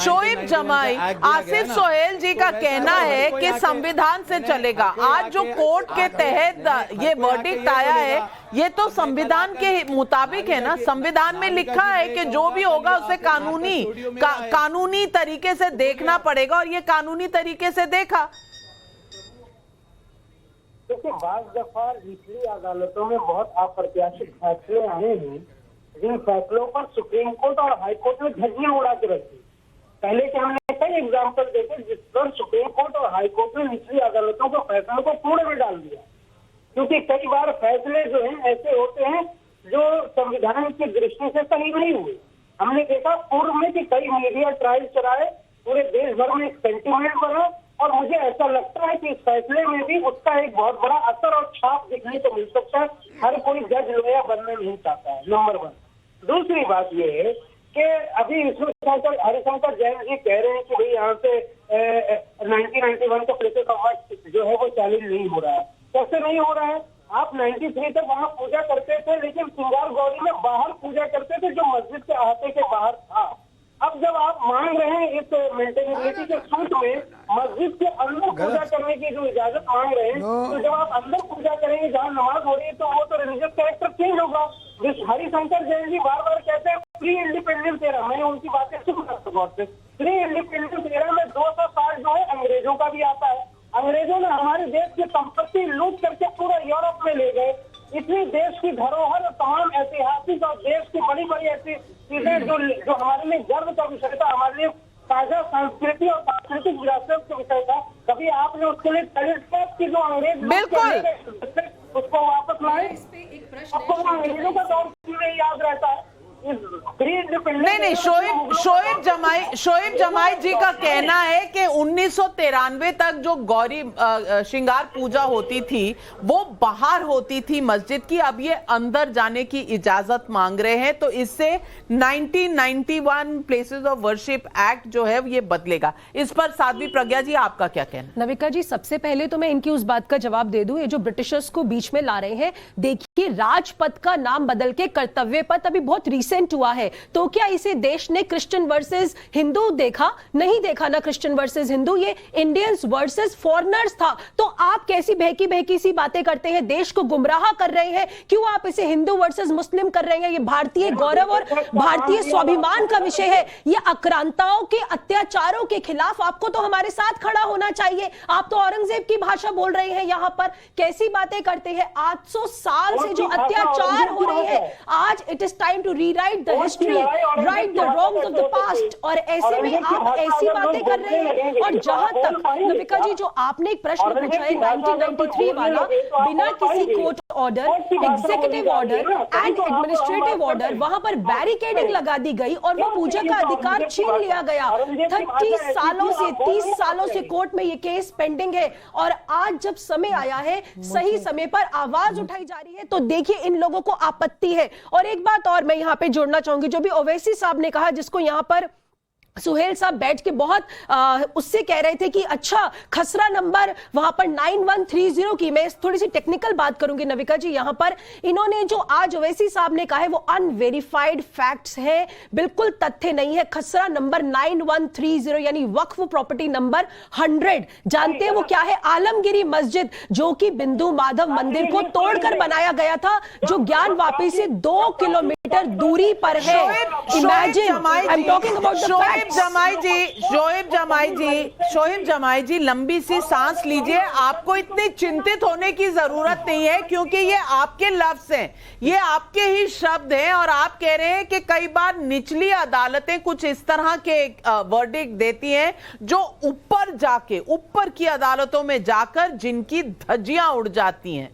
शोएब जमाई, आसिफ सोहेल जी का कहना है कि संविधान से चलेगा। आज जो कोर्ट के तहत ये वर्डिक्ट आया है, ये तो संविधान के मुताबिक है ना। संविधान में लिखा है कि जो भी होगा उसे कानूनी तरीके से देखना पड़ेगा, और ये कानूनी तरीके से देखा। देखिए, बाज़ दफा निचली अदालतों में बहुत अप्रत्याशित फैसले आए हैं, जिन फैसलों पर सुप्रीम कोर्ट और हाई कोर्ट ने धज्जियां उड़ा के रखी। पहले के हमने कई एग्जाम्पल देखे जिस पर सुप्रीम कोर्ट और हाई कोर्ट ने निचली अदालतों के फैसलों को पूर्ण में डाल दिया, क्योंकि कई बार फैसले जो हैं ऐसे होते हैं जो संविधान की दृष्टि से सही नहीं हुए। हमने देखा पूर्व में कि कई मीडिया ट्रायल चलाए, पूरे देश भर में एक सेंटिमेंट बना, और मुझे ऐसा लगता है कि इस फैसले में भी उसका एक बहुत बड़ा असर और छाप दिखने को मिल सकता है। हर कोई जज लॉयर बनना नहीं चाहता है, नंबर 1। दूसरी बात यह है कि अभी इसमें हरिशंकर जैन जी कह रहे हैं कि भाई यहाँ से 1991 का प्रेसिडेंट अवार्ड जो है वो चैलेंज नहीं हो रहा है। कैसे नहीं हो रहा है? आप 93 तक वहाँ पूजा करते थे, लेकिन सिंगार गौरी में बाहर पूजा करते थे, जो मस्जिद के अहाते के बाहर था। अब जब आप मांग रहे हैं इस मेंटेनेबिलिटी के सूट में मस्जिद के अंदर पूजा करने की जो इजाजत मांग रहे हैं, तो जब आप अंदर पूजा करेंगे जहाँ नमाज हो रही है, तो वो तो रिलीजियस कैरेक्टर चेंज होगा। हरिशंकर जैन जी बार बार कहते हैं प्री इंडिपेंडेंस एरा, मैं उनकी बातें सुन सकता हूँ। प्री इंडिपेंडेंस एरा में 200 साल जो है अंग्रेजों का भी आता है। अंग्रेजों ने हमारे देश की संपत्ति लूट करके पूरा यूरोप में ले गए। इतनी देश की धरोहर, तमाम ऐतिहासिक और देश की बड़ी बड़ी ऐसी चीजें जो हमारे लिए गर्व का विषय था, हमारे लिए ताजा संस्कृति और सांस्कृतिक विरासत का विषय था, कभी आपने उसके लिए की जो अंग्रेज उसको वापस लाए? आपको अंग्रेजों का दौर क्यों याद रहता है? नहीं, शोएब जमाई जी का कहना है कि 1993 तक जो गौरी श्रृंगार पूजा होती थी वो बाहर होती थी मस्जिद की, अब ये अंदर जाने की इजाजत मांग रहे हैं, तो इससे 1991 प्लेसेस ऑफ वर्शिप एक्ट जो है ये बदलेगा। इस पर साध्वी प्रज्ञा जी आपका क्या कहना? नविका जी, सबसे पहले तो मैं इनकी उस बात का जवाब दे दूं, ये जो ब्रिटिशर्स को बीच में ला रहे हैं, देखिए राजपथ का नाम बदल के कर्तव्य पथ अभी बहुत रिसेंट हुआ है, तो क्या इसे देश ने क्रिश्चियन वर्सेस हिंदू देखा? नहीं देखा ना, क्रिश्चियन वर्सेस हिंदू, ये इंडियंस वर्सेस फॉरेनर्स था। तो आप कैसी बहकी बहकी सी बातें करते हैं, देश को गुमराह कर रहे हैं, क्यों आप इसे हिंदू वर्सेस मुस्लिम कर रहे हैं? ये भारतीय गौरव और भारतीय स्वाभिमान का विषय है। ये आक्रांताओं के अत्याचारों के खिलाफ आपको तो हमारे साथ खड़ा होना चाहिए। आप तो औरंगजेब की भाषा बोल रहे हैं यहाँ पर, कैसी बातें करते हैं? 800 साल से जो अत्याचार हो रहे हैं, आज it is time to rewrite the history, right the wrongs of the past, और ऐसे में आप ऐसी बातें कर रहे हैं। और जहां तक नविका जी, जो आपने एक प्रश्न पूछा है 1993 वाला, बिना किसी court order, executive order and administrative order, वहां पर बैरिकेडिंग लगा दी गई और वो पूजा का अधिकार छीन लिया गया। 30 सालों से 30 सालों से कोर्ट में ये केस पेंडिंग है, और आज जब समय आया है, सही समय पर आवाज उठाई जा रही है, तो देखिए इन लोगों को आपत्ति है। और एक बात और मैं यहाँ पे जोड़ना चाहूंगी, जो भी ओवैसी साहब ने कहा, जिसको यहाँ पर सुहेल साहब बैठ के बहुत उससे कह रहे थे कि अच्छा खसरा नंबर वहां पर 9130 की, मैं थोड़ी सी टेक्निकल बात करूंगी नविका जी। यहां पर इन्होंने जो आज ओवैसी साहब ने कहा है वो अनवेरिफाइड फैक्ट्स है, बिल्कुल तथ्य नहीं है। खसरा नंबर 9130 यानी वक्फ प्रॉपर्टी नंबर 100, जानते हैं वो क्या है? आलमगिरी मस्जिद, जो कि बिंदु माधव मंदिर को तोड़कर बनाया गया था, जो ज्ञान वापी से 2 किलोमीटर दूरी पर है। Imagine, I am talking about the fact. Shoaib जमाई जी, लंबी सी सांस लीजिए। आपको इतनी चिंतित होने की जरूरत नहीं है, क्योंकि ये आपके लफ्ज हैं, ये आपके ही शब्द हैं, और आप कह रहे हैं कि कई बार निचली अदालतें कुछ इस तरह के वर्डिक्ट देती हैं जो ऊपर की अदालतों में जाकर जिनकी धज्जियां उड़ जाती हैं।